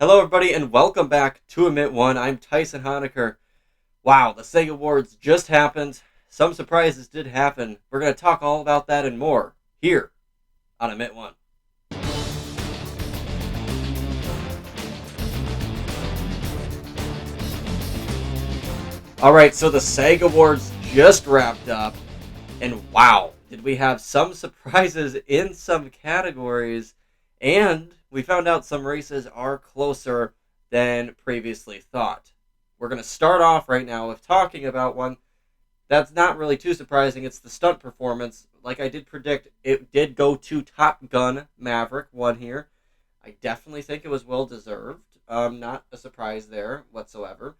Hello, everybody, and welcome back to Admit One. I'm Tyson Honecker. Wow, the SAG Awards just happened. Some surprises did happen. We're going to talk all about that and more here on Admit One. All right, so the SAG Awards just wrapped up, and wow, did we have some surprises in some categories, and we found out some races are closer than previously thought. We're going to start off right now with talking about one that's not really too surprising. It's the stunt performance. Like I did predict, it did go to Top Gun Maverick, one here. I definitely think it was well deserved. Not a surprise there whatsoever.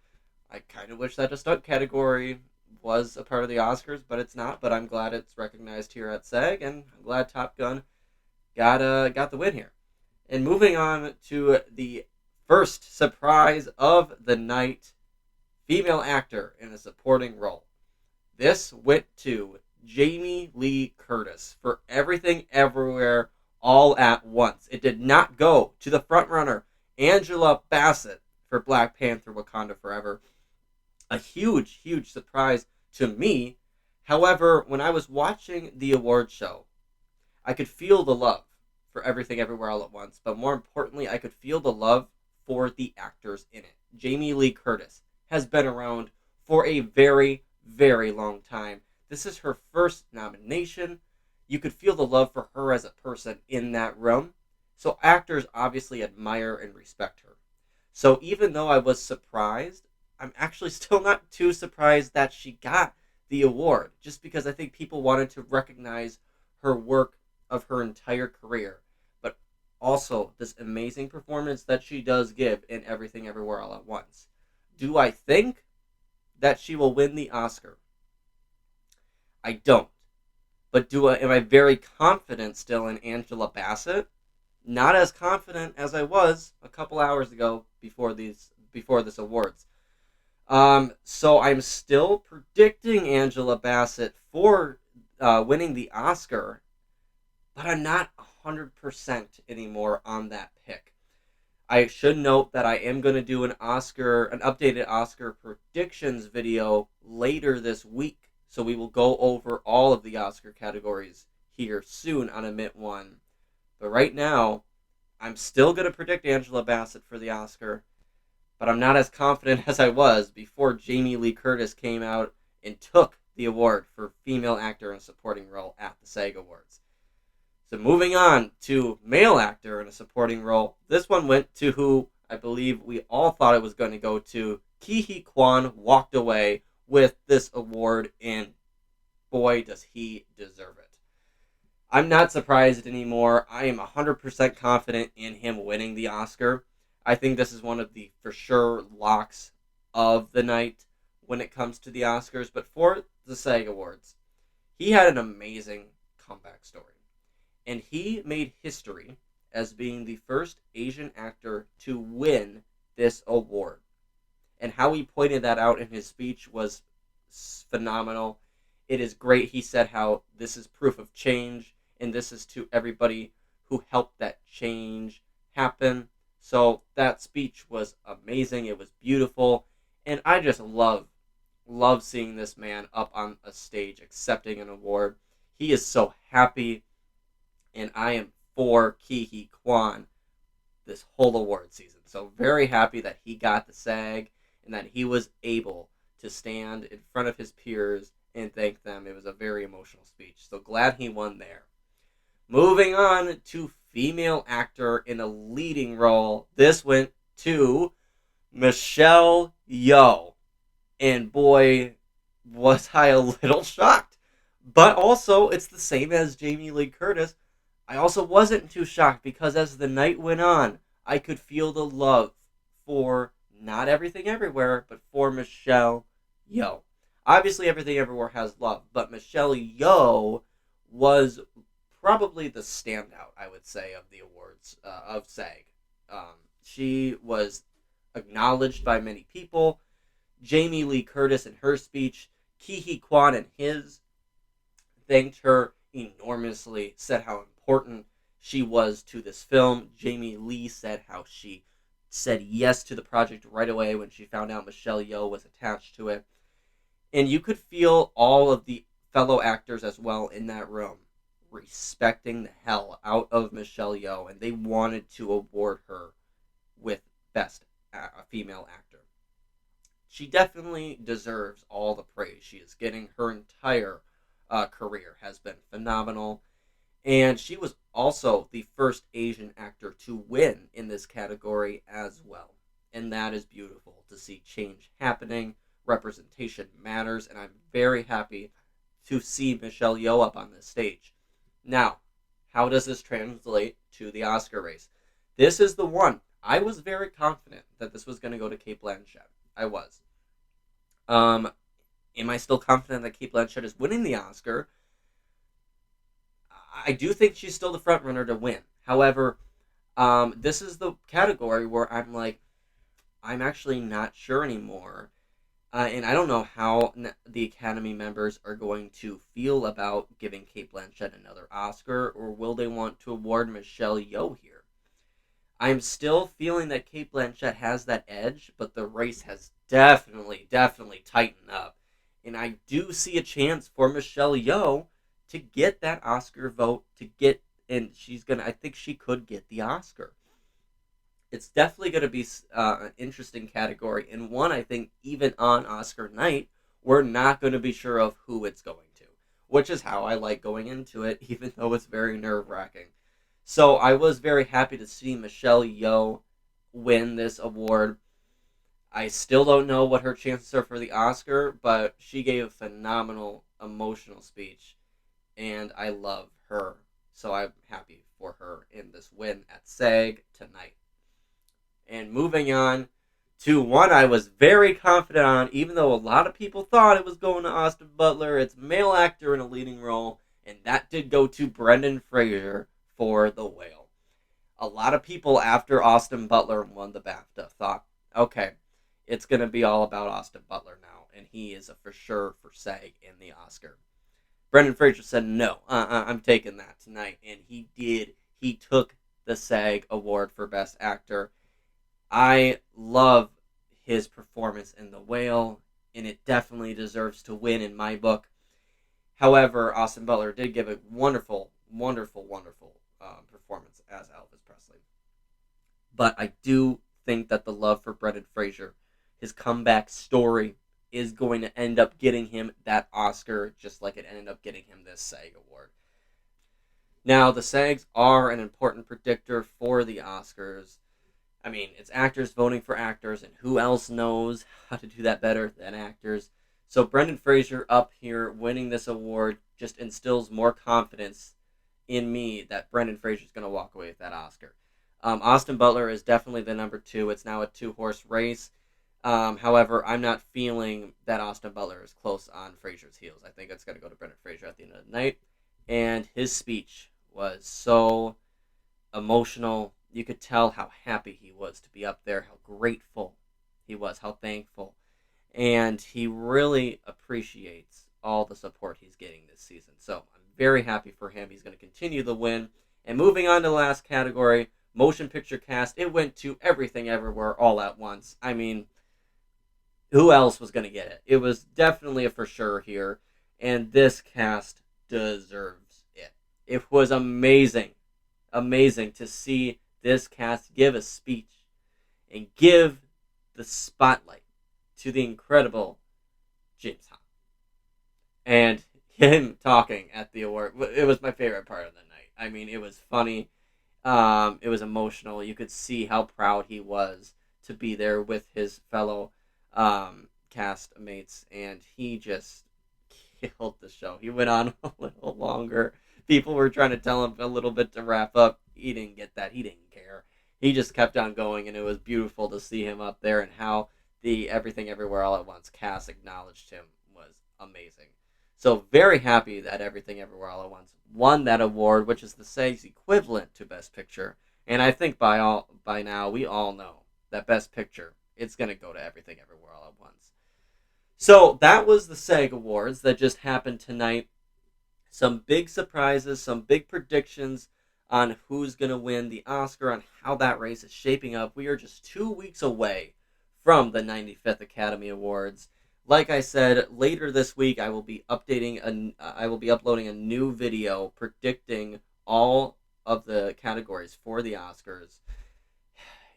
I kind of wish that the stunt category was a part of the Oscars, but it's not. But I'm glad it's recognized here at SAG, and I'm glad Top Gun got the win here. And moving on to the first surprise of the night, female actor in a supporting role. This went to Jamie Lee Curtis for Everything Everywhere All at Once. It did not go to the frontrunner Angela Bassett for Black Panther Wakanda Forever. A huge, huge surprise to me. However, when I was watching the award show, I could feel the love for Everything Everywhere All at Once, but more importantly, I could feel the love for the actors in it. Jamie Lee Curtis has been around for a very, very long time. This is her first nomination. You could feel the love for her as a person in that room. So actors obviously admire and respect her. So even though I was surprised, I'm actually still not too surprised that she got the award, just because I think people wanted to recognize her work of her entire career, but also this amazing performance that she does give in Everything Everywhere All at Once. Do I think that she will win the Oscar? I don't. But am I very confident still in Angela Bassett? Not as confident as I was a couple hours ago before this awards. So I'm still predicting Angela Bassett for winning the Oscar, but I'm not 100% anymore on that pick. I should note that I am going to do an updated Oscar predictions video later this week. So we will go over all of the Oscar categories here soon on Admit One. But right now, I'm still going to predict Angela Bassett for the Oscar, but I'm not as confident as I was before Jamie Lee Curtis came out and took the award for Female Actor in a Supporting Role at the SAG Awards. So moving on to Male Actor in a Supporting Role, this one went to who I believe we all thought it was going to go to. Ke Huy Quan walked away with this award, and boy, does he deserve it. I'm not surprised anymore. I am 100% confident in him winning the Oscar. I think this is one of the for sure locks of the night when it comes to the Oscars. But for the SAG Awards, he had an amazing comeback story. And he made history as being the first Asian actor to win this award. And how he pointed that out in his speech was phenomenal. It is great. He said how this is proof of change, and this is to everybody who helped that change happen. So that speech was amazing. It was beautiful. And I just love seeing this man up on a stage accepting an award. He is so happy, and I am for Ke Huy Quan this whole award season. So very happy that he got the SAG and that he was able to stand in front of his peers and thank them. It was a very emotional speech. So glad he won there. Moving on to female actor in a leading role. This went to Michelle Yeoh. And boy, was I a little shocked. But also, it's the same as Jamie Lee Curtis. I also wasn't too shocked because as the night went on, I could feel the love for not Everything Everywhere, but for Michelle Yeoh. Obviously, Everything Everywhere has love, but Michelle Yeoh was probably the standout, I would say, of the awards of SAG. She was acknowledged by many people. Jamie Lee Curtis in her speech, Ke Huy Quan in his, thanked her enormously, said how important she was to this film. Jamie Lee said how she said yes to the project right away when she found out Michelle Yeoh was attached to it. And you could feel all of the fellow actors as well in that room respecting the hell out of Michelle Yeoh, and they wanted to award her with Best Female Actor. She definitely deserves all the praise she is getting. Her entire career has been phenomenal. And she was also the first Asian actor to win in this category as well. And that is beautiful to see change happening. Representation matters, and I'm very happy to see Michelle Yeoh up on this stage. Now, how does this translate to the Oscar race? This is the one. I was very confident that this was going to go to Cate Blanchett. I was. Am I still confident that Cate Blanchett is winning the Oscar? I do think she's still the front runner to win. However, this is the category where I'm like, I'm actually not sure anymore. And I don't know how the Academy members are going to feel about giving Cate Blanchett another Oscar, or will they want to award Michelle Yeoh here? I'm still feeling that Cate Blanchett has that edge, but the race has definitely tightened up. And I do see a chance for Michelle Yeoh to get that Oscar vote, I think she could get the Oscar. It's definitely going to be an interesting category, and one I think even on Oscar night, we're not going to be sure of who it's going to, which is how I like going into it, even though it's very nerve-wracking. So I was very happy to see Michelle Yeoh win this award. I still don't know what her chances are for the Oscar, but she gave a phenomenal emotional speech, and I love her. So I'm happy for her in this win at SAG tonight. And moving on to one I was very confident on, even though a lot of people thought it was going to Austin Butler. It's male actor in a leading role, and that did go to Brendan Fraser for The Whale. A lot of people after Austin Butler won the BAFTA thought, okay, it's going to be all about Austin Butler now, and he is a for sure for SAG in the Oscar. Brendan Fraser said, no, I'm taking that tonight, and he did. He took the SAG Award for Best Actor. I love his performance in The Whale, and it definitely deserves to win in my book. However, Austin Butler did give a wonderful performance as Elvis Presley. But I do think that the love for Brendan Fraser, his comeback story, is going to end up getting him that Oscar, just like it ended up getting him this SAG Award. Now, the SAGs are an important predictor for the Oscars. I mean, it's actors voting for actors, and who else knows how to do that better than actors? So Brendan Fraser up here winning this award just instills more confidence in me that Brendan Fraser is going to walk away with that Oscar. Austin Butler is definitely the number 2. It's now a 2-horse race. However, I'm not feeling that Austin Butler is close on Fraser's heels. I think it's going to go to Brendan Fraser at the end of the night. And his speech was so emotional. You could tell how happy he was to be up there, how grateful he was, how thankful. And he really appreciates all the support he's getting this season. So I'm very happy for him. He's going to continue the win. And moving on to the last category, motion picture cast. It went to Everything Everywhere All at Once. I mean, who else was going to get it? It was definitely a for sure here. And this cast deserves it. It was amazing to see this cast give a speech and give the spotlight to the incredible James Hong. And him talking at the award, it was my favorite part of the night. I mean, it was funny. It was emotional. You could see how proud he was to be there with his fellow cast mates, and he just killed the show. He went on a little longer. People were trying to tell him a little bit to wrap up. He didn't get that. He didn't care. He just kept on going, and it was beautiful to see him up there, and how the Everything Everywhere All at Once cast acknowledged him was amazing. So very happy that Everything Everywhere All at Once won that award, which is the SAG's equivalent to Best Picture. And I think by now we all know that Best Picture, it's going to go to Everything Everywhere All at Once. So that was the SAG Awards that just happened tonight. Some big surprises, some big predictions. on who's going to win the Oscar, on how that race is shaping up. We are just 2 weeks away from the 95th Academy Awards. Like I said, later this week I will be uploading a new video predicting all of the categories for the Oscars.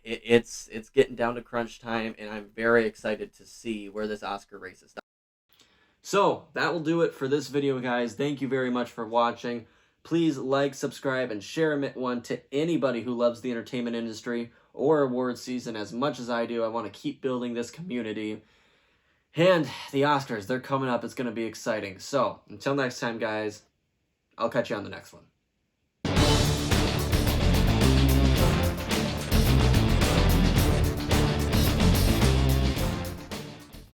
It's getting down to crunch time, and I'm very excited to see where this Oscar race is. So that will do it for this video, guys. Thank you very much for watching. Please like, subscribe, and share one to anybody who loves the entertainment industry or awards season as much as I do. I want to keep building this community. And the Oscars, they're coming up. It's going to be exciting. So until next time, guys, I'll catch you on the next one.